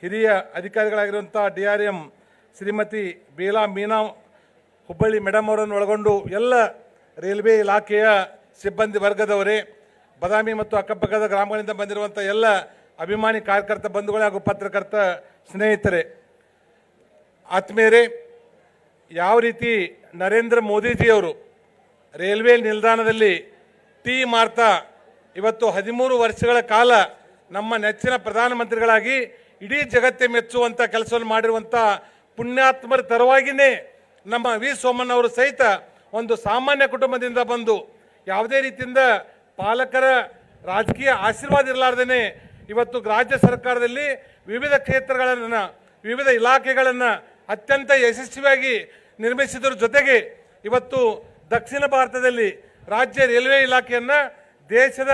ಹಿರಿಯ ಅಧಿಕಾರಿಗಳಾಗಿರುವಂಥ DRM ಶ್ರೀಮತಿ ಬೇಲಾ ಮೀನಾ Hubballi madam ಅವರನ್ನು ಒಳಗೊಂಡು ಎಲ್ಲ ರೈಲ್ವೆ ಇಲಾಖೆಯ ಸಿಬ್ಬಂದಿ ವರ್ಗದವರೇ, ಬದಾಮಿ ಮತ್ತು ಅಕ್ಕಪಕ್ಕದ ಗ್ರಾಮಗಳಿಂದ ಬಂದಿರುವಂಥ ಎಲ್ಲ ಅಭಿಮಾನಿ ಕಾರ್ಯಕರ್ತ ಬಂಧುಗಳೇ ಹಾಗೂ ಪತ್ರಕರ್ತ ಸ್ನೇಹಿತರೆ, ಆತ್ಮೀಯರೇ, ಯಾವ ರೀತಿ ನರೇಂದ್ರ ಮೋದಿಜಿಯವರು ರೈಲ್ವೆ ನಿಲ್ದಾಣದಲ್ಲಿ ಟೀ ಮಾರ್ತಾ ಇವತ್ತು 13 ವರ್ಷಗಳ ಕಾಲ ನಮ್ಮ ನೆಚ್ಚಿನ ಪ್ರಧಾನಮಂತ್ರಿಗಳಾಗಿ ಇಡೀ ಜಗತ್ತೇ ಮೆಚ್ಚುವಂಥ ಕೆಲಸವನ್ನು ಮಾಡಿರುವಂಥ ಪುಣ್ಯಾತ್ಮರ ತರವಾಗಿಯೇ ನಮ್ಮ ವಿ ಸೋಮಣ್ಣ ಅವರು ಸಹಿತ ಒಂದು ಸಾಮಾನ್ಯ ಕುಟುಂಬದಿಂದ ಬಂದು ಯಾವುದೇ ರೀತಿಯಿಂದ ಪಾಲಕರ ರಾಜಕೀಯ ಆಶೀರ್ವಾದ ಇರಲಾರ್ದೇ ಇವತ್ತು ರಾಜ್ಯ ಸರ್ಕಾರದಲ್ಲಿ ವಿವಿಧ ಕ್ಷೇತ್ರಗಳನ್ನು ವಿವಿಧ ಇಲಾಖೆಗಳನ್ನು ಅತ್ಯಂತ ಯಶಸ್ವಿಯಾಗಿ ನಿರ್ಮಿಸಿದ್ರ ಜೊತೆಗೆ ಇವತ್ತು ದಕ್ಷಿಣ ಭಾರತದಲ್ಲಿ ರಾಜ್ಯ ರೈಲ್ವೆ ಇಲಾಖೆಯನ್ನು ದೇಶದ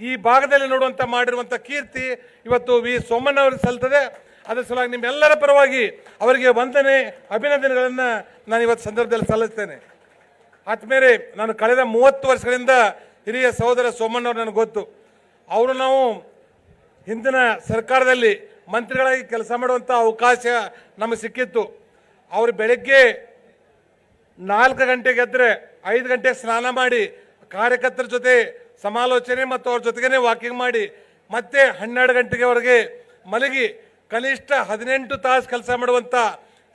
ಈ ಭಾಗದಲ್ಲಿ ನೋಡುವಂಥ ಮಾಡಿರುವಂಥ ಕೀರ್ತಿ ಇವತ್ತು ವಿ ಸೋಮಣ್ಣ ಅವರಿಗೆ ಸಲ್ತದೆ. ಅದರ ಸಲುವಾಗಿ ನಿಮ್ಮೆಲ್ಲರ ಪರವಾಗಿ ಅವರಿಗೆ ವಂದನೆ ಅಭಿನಂದನೆಗಳನ್ನು ನಾನು ಇವತ್ತು ಸಂದರ್ಭದಲ್ಲಿ ಸಲ್ಲಿಸ್ತೇನೆ. ಆದ್ಮೇಲೆ ನಾನು ಕಳೆದ 30 ವರ್ಷಗಳಿಂದ ಹಿರಿಯ ಸಹೋದರ ಸೋಮಣ್ಣವ್ರು ನನಗೆ ಗೊತ್ತು. ಅವರು ನಾವು ಹಿಂದಿನ ಸರ್ಕಾರದಲ್ಲಿ ಮಂತ್ರಿಗಳಾಗಿ ಕೆಲಸ ಮಾಡುವಂಥ ಅವಕಾಶ ನಮಗೆ ಸಿಕ್ಕಿತ್ತು. ಅವರು ಬೆಳಗ್ಗೆ 4 ಗಂಟೆಗೆ ಎದ್ದರೆ 5 ಗಂಟೆಗೆ ಸ್ನಾನ ಮಾಡಿ ಕಾರ್ಯಕರ್ತರ ಜೊತೆ ಸಮಾಲೋಚನೆ ಮತ್ತು ಅವ್ರ ಜೊತೆಗೇ ವಾಕಿಂಗ್ ಮಾಡಿ ಮತ್ತೆ 12 ಗಂಟೆಗೆವರೆಗೆ ಮಲಗಿ ಕನಿಷ್ಠ 18 ತಾಸು ಕೆಲಸ ಮಾಡುವಂಥ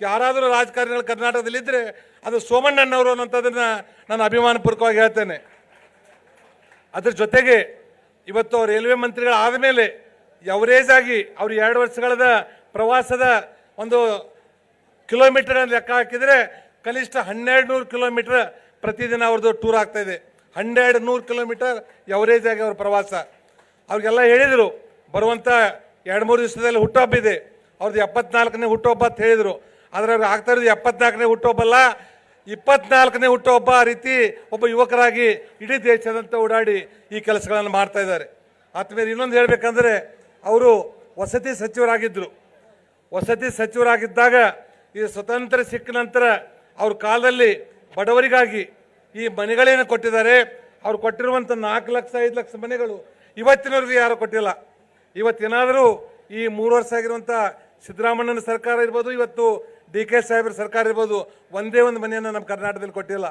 ಯಾರಾದರೂ ರಾಜಕಾರಣಿಗಳು ಕರ್ನಾಟಕದಲ್ಲಿದ್ದರೆ ಅದು ಸೋಮಣ್ಣನವರು ಅನ್ನೋಂಥದ್ದನ್ನು ನಾನು ಅಭಿಮಾನಪೂರ್ವಕವಾಗಿ ಹೇಳ್ತೇನೆ. ಅದ್ರ ಜೊತೆಗೆ ಇವತ್ತು ರೈಲ್ವೆ ಮಂತ್ರಿಗಳಾದ ಮೇಲೆ ಎವರೇಜ್ ಆಗಿ ಅವರು 2 ವರ್ಷಗಳ ಪ್ರವಾಸದ ಒಂದು ಕಿಲೋಮೀಟರ್ ಲೆಕ್ಕ ಹಾಕಿದರೆ ಕನಿಷ್ಠ 1200 ಕಿಲೋಮೀಟರ್ ಪ್ರತಿದಿನ ಅವ್ರದ್ದು ಟೂರ್ ಆಗ್ತಾ ಇದೆ. 1200 ಕಿಲೋಮೀಟರ್ ಎವರೇಜ್ ಆಗಿ ಅವ್ರ ಪ್ರವಾಸ. ಅವ್ರಿಗೆಲ್ಲ ಹೇಳಿದರು ಬರುವಂಥ 2-3 ದಿವಸದಲ್ಲಿ ಹುಟ್ಟುಹಬ್ಬ ಇದೆ, ಅವ್ರದ್ದು 74ನೇ ಹುಟ್ಟುಹಬ್ಬ ಅಂತ ಹೇಳಿದರು. ಆದರೆ ಅವ್ರಿಗೆ ಆಗ್ತಾ ಇರೋದು 74ನೇ ಹುಟ್ಟುಹಬ್ಬಲ್ಲ, 24ನೇ ಹುಟ್ಟುಹಬ್ಬ. ಆ ರೀತಿ ಒಬ್ಬ ಯುವಕರಾಗಿ ಇಡೀ ದೇಶದಂತ ಓಡಾಡಿ ಈ ಕೆಲಸಗಳನ್ನು ಮಾಡ್ತಾ ಇದ್ದಾರೆ. ಆದ್ಮೇಲೆ ಇನ್ನೊಂದು ಹೇಳಬೇಕಂದ್ರೆ ಅವರು ವಸತಿ ಸಚಿವರಾಗಿದ್ದರು. ವಸತಿ ಸಚಿವರಾಗಿದ್ದಾಗ ಈ ಸ್ವತಂತ್ರ ಸಿಕ್ಕ ನಂತರ ಅವ್ರ ಕಾಲದಲ್ಲಿ ಬಡವರಿಗಾಗಿ ಈ ಮನೆಗಳೇನು ಕೊಟ್ಟಿದ್ದಾರೆ. ಅವ್ರು ಕೊಟ್ಟಿರುವಂಥ 4 ಲಕ್ಷ 5 ಲಕ್ಷ ಮನೆಗಳು ಇವತ್ತಿನವರೆಗೂ ಯಾರು ಕೊಟ್ಟಿಲ್ಲ. ಇವತ್ತೇನಾದರೂ ಈ 3 ವರ್ಷ ಆಗಿರುವಂಥ ಸಿದ್ದರಾಮಣ್ಣನ ಸರ್ಕಾರ ಇರ್ಬೋದು, ಇವತ್ತು DK ಸಾಹೇಬ್ರ ಸರ್ಕಾರ ಇರ್ಬೋದು, ಒಂದೇ ಒಂದು ಮನೆಯನ್ನು ನಮ್ಮ ಕರ್ನಾಟಕದಲ್ಲಿ ಕೊಟ್ಟಿಲ್ಲ.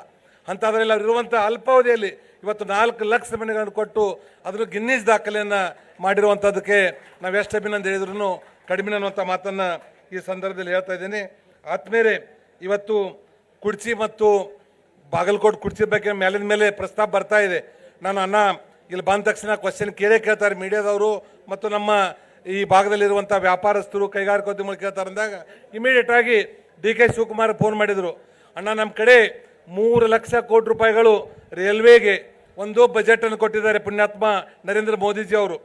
ಅಂಥದ್ರಲ್ಲಿ ಅವ್ರು ಇರುವಂಥ ಅಲ್ಪಾವಧಿಯಲ್ಲಿ ಇವತ್ತು 4 ಲಕ್ಷ ಮನೆಗಳನ್ನು ಕೊಟ್ಟು ಅದನ್ನು ಗಿನ್ನಿಸ್ ದಾಖಲೆಯನ್ನು ಮಾಡಿರುವಂಥದ್ದಕ್ಕೆ ನಾವು ಎಷ್ಟು ಅಭಿನಂದನೆ ಹೇಳಿದ್ರು ಕಡಿಮೆ ಅನ್ನುವಂಥ ಮಾತನ್ನು ಈ ಸಂದರ್ಭದಲ್ಲಿ ಹೇಳ್ತಾ ಇದ್ದೀನಿ. ಆದ್ಮೇಲೆ ಇವತ್ತು ಕುಡ್ಚಿ ಮತ್ತು ಬಾಗಲಕೋಟೆ ಕುಡ್ಚಿ ಬಗ್ಗೆ ಮೇಲಿನ ಮೇಲೆ ಪ್ರಸ್ತಾಪ ಬರ್ತಾ ಇದೆ. ನಾನು ಇಲ್ಲಿ ಬಂದ ತಕ್ಷಣ ಕ್ವಶನ್ ಕೇಳ್ತಾರೆ ಮೀಡಿಯಾದವರು ಮತ್ತು ನಮ್ಮ ಈ ಭಾಗದಲ್ಲಿರುವಂಥ ವ್ಯಾಪಾರಸ್ಥರು ಕೈಗಾರಿಕೋದ್ಯಮಗಳು ಕೇಳ್ತಾರೆ ಅಂದಾಗ ಇಮಿಡಿಯೇಟ್ ಆಗಿ DK ಶಿವಕುಮಾರ್ ಫೋನ್ ಮಾಡಿದರು, ಅಣ್ಣ ನಮ್ಮ ಕಡೆ 3 ಲಕ್ಷ ಕೋಟಿ ರೂಪಾಯಿಗಳು ರೈಲ್ವೆಗೆ ಒಂದು ಬಜೆಟನ್ನು ಕೊಟ್ಟಿದ್ದಾರೆ ಪುಣ್ಯಾತ್ಮ ನರೇಂದ್ರ ಮೋದಿಜಿ ಅವರು.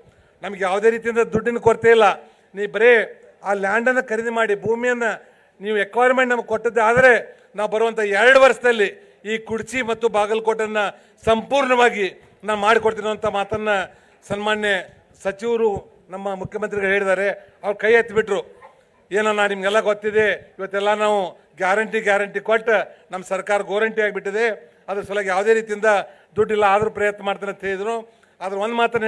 ನಮಗೆ ಯಾವುದೇ ರೀತಿಯಿಂದ ದುಡ್ಡಿನ ಕೊರತೆ ಇಲ್ಲ, ನೀವು ಬರೀ ಆ ಲ್ಯಾಂಡನ್ನು ಖರೀದಿ ಮಾಡಿ ಭೂಮಿಯನ್ನು ನೀವು ಎಕ್ವೈರ್ಮೆಂಟ್ ನಮಗೆ ಕೊಟ್ಟದ್ದೇ ಆದರೆ ನಾವು ಬರುವಂಥ 2 ವರ್ಷದಲ್ಲಿ ಈ ಕುಡ್ಚಿ ಮತ್ತು ಬಾಗಲಕೋಟನ್ನು ಸಂಪೂರ್ಣವಾಗಿ ನಾನು ಮಾಡಿಕೊಡ್ತೀನಿ ಅಂತ ಮಾತನ್ನು ಸನ್ಮಾನ್ಯ ಸಚಿವರು ನಮ್ಮ ಮುಖ್ಯಮಂತ್ರಿಗಳು ಹೇಳಿದ್ದಾರೆ. ಅವ್ರು ಕೈ ಎತ್ತಿಬಿಟ್ರು. ಏನನ್ನ ನಿಮಗೆಲ್ಲ ಗೊತ್ತಿದೆ, ಇವತ್ತೆಲ್ಲ ನಾವು ಗ್ಯಾರಂಟಿ ಕೊಟ್ಟು ನಮ್ಮ ಸರ್ಕಾರ ಗೋರಂಟಿ ಆಗಿಬಿಟ್ಟಿದೆ, ಅದ್ರ ಸಲುವಾಗಿ ಯಾವುದೇ ರೀತಿಯಿಂದ ದುಡ್ಡಿಲ್ಲ ಆದರೂ ಪ್ರಯತ್ನ ಮಾಡ್ತಾನೆ ಅಂತ ಹೇಳಿದ್ರು. ಆದ್ರೆ ಒಂದು ಮಾತನ್ನು